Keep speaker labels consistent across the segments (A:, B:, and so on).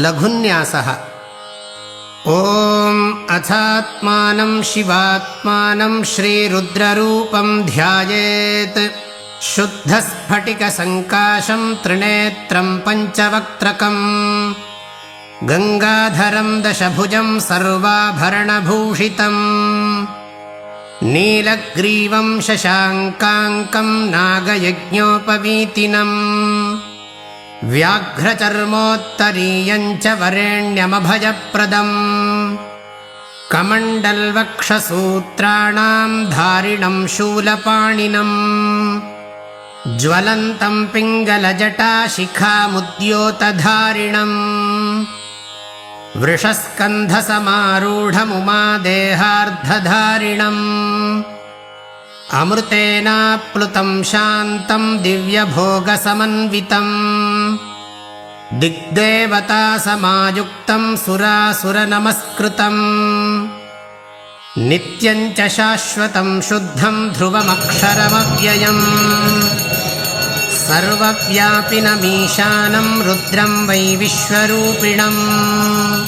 A: लघुन्यासः। ॐ अथात्मानं शिवात्मानं श्रीरुद्ररूपं ध्यायेत्। शुद्धस्फटिकसङ्काशं त्रिनेत्रं पञ्चवक्त्रकम् गङ्गाधरं दशभुजं सर्वाभरणभूषितं नीलग्रीवं शशाङ्काङ्कं नागयज्ञोपवीतिनं व्याघ्रचर्मोत्तरीयं च वरेण्यमभयप्रदम् कमण्डलवक्षसूत्राणां धारिणं शूलपाणिनं ज्वलन्तं पिङ्गलजटाशिखामुद्योतधारिणं वृषस्कन्धसमारूढमुमादेहार्धधारिणम् अमृतेनाप्लुतं शान्तं दिव्यभोगसमन्वितं दिग्देवतासमायुक्तं सुरासुरनमस्कृतं नित्यं च शाश्वतं शुद्धं ध्रुवमक्षरमव्ययम् सर्वव्यापिनमीशानं रुद्रं वै विश्वरूपिणम्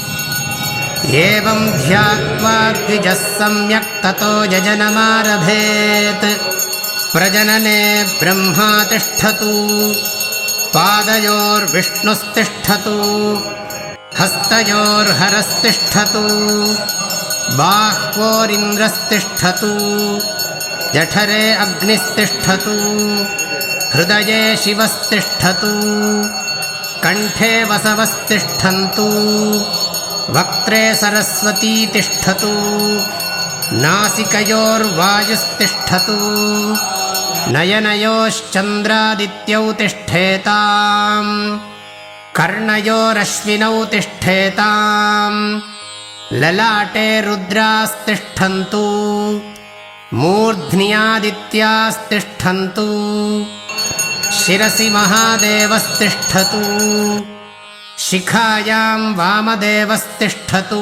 A: एवं ध्यात्वा द्विजः सम्यक् ततो यजनमारभेत्। प्रजनने ब्रह्मा तिष्ठतु, पादयोर्विष्णुस्तिष्ठतु, हस्तयोर्हरस्तिष्ठतु, बाह्वोरिन्द्रस्तिष्ठतु, जठरे अग्निस्तिष्ठतु, हृदये शिवस्तिष्ठतु, कण्ठे वसवस्तिष्ठन्तु, वक्त्रे सरस्वती तिष्ठतु, नासिकयोर्वायुस्तिष्ठतु, नयनयोश्चन्द्रादित्यौ तिष्ठेताम्, कर्णयोरश्विनौ तिष्ठेताम्, ललाटे रुद्रास्तिष्ठन्तु, मूर्ध्न्यादित्यास्तिष्ठन्तु, शिरसि महादेवस्तिष्ठतु, शिखायां वामदेवस्तिष्ठतु,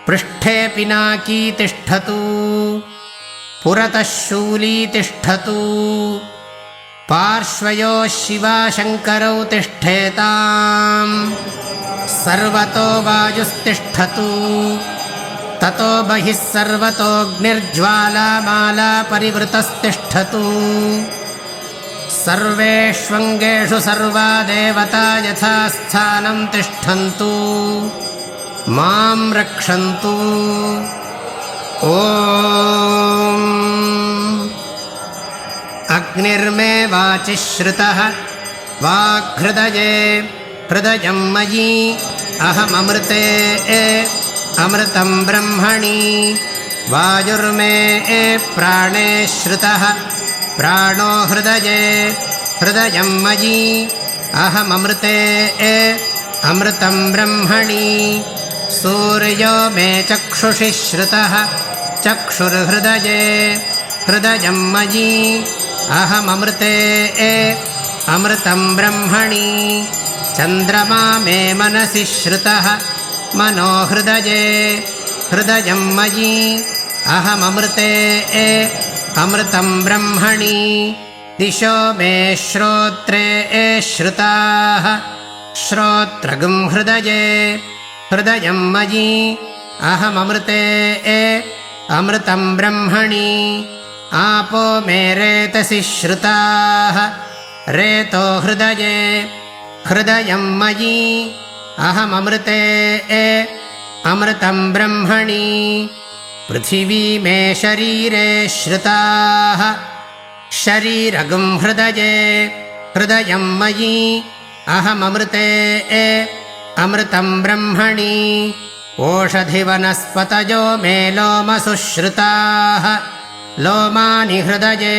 A: पृष्ठे पिनाकी तिष्ठतु, पुरतः शूली तिष्ठतु, पार्श्वयोः शिवाशङ्करौ तिष्ठेताम्, सर्वतो वायुस्तिष्ठतु, ततो बहिः सर्वतोऽग्निर्ज्वालामाला परिवृतस्तिष्ठतु, सर्वेष्वङ्गेषु सर्वा देवता यथा स्थानं तिष्ठन्तु, मां रक्षन्तु। ॐ अग्निर्मे वाचि श्रुतः वाग्हृदये हृदयं मयि अहममृते अमृतं ब्रह्मणि वायुर्मे प्राणे श्रुतः प्राणो हृदये हृदयं मयि अहममृते अमृतं ब्रह्मणि सूर्यो मे चक्षुषि श्रुतः चक्षुर्हृदये हृदयं मयि अहममृते अमृतं ब्रह्मणि चन्द्रमा मे मनसि श्रुतः मनो हृदये हृदयं मयि अहममृते अमृतं ब्रह्मणि दिशो मे श्रोत्रे श्रुताः श्रोत्रगं हृदये हृदयं मयि अहममृते अमृतं ब्रह्मणि आपो मे रेतसि श्रुताः रेतो हृदये हृदयं मयि अहममृते अमृतं ब्रह्मणि पृथिवी मे शरीरे श्रुताः शरीरगं हृदये हृदयं मयि अहममृते अमृतं ब्रह्मणि ओषधिवनस्पतयो मे लोमसु श्रुताः लोमानि हृदये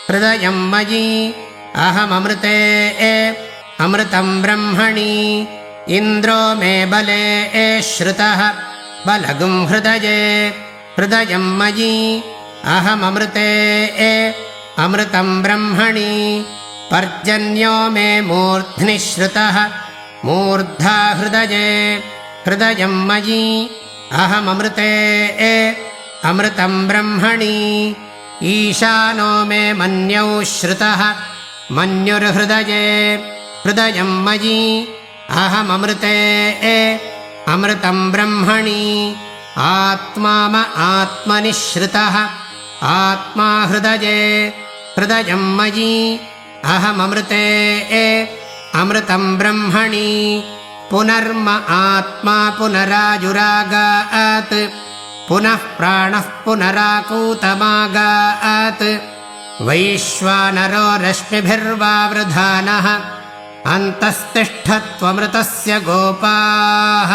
A: हृदयं मयि अहममृते अमृतं ब्रह्मणि इन्द्रो मे बले श्रुतः बलगं हृदये हृदयं मयि अहममृते अमृतं ब्रह्मणि पर्जन्यो मे मूर्ध्नि श्रुतः मूर्धा हृदये हृदयं मयि अहममृते अमृतं ब्रह्मणि ईशानो मे मन्यौ श्रुतः मन्युर्हृदये हृदयं मयि अहममृते अमृतं ब्रह्मणि आत्मा म आत्मनि श्रितः आत्मा हृदये हृदयं मयि अहममृते अमृतं ब्रह्मणि पुनर्म आत्मा पुनराजुरागात् पुनः प्राणः पुनराकूतमागात् वैश्वानरो रश्मिभिर्वावृधानः अन्तस्तिष्ठत्वमृतस्य गोपाः।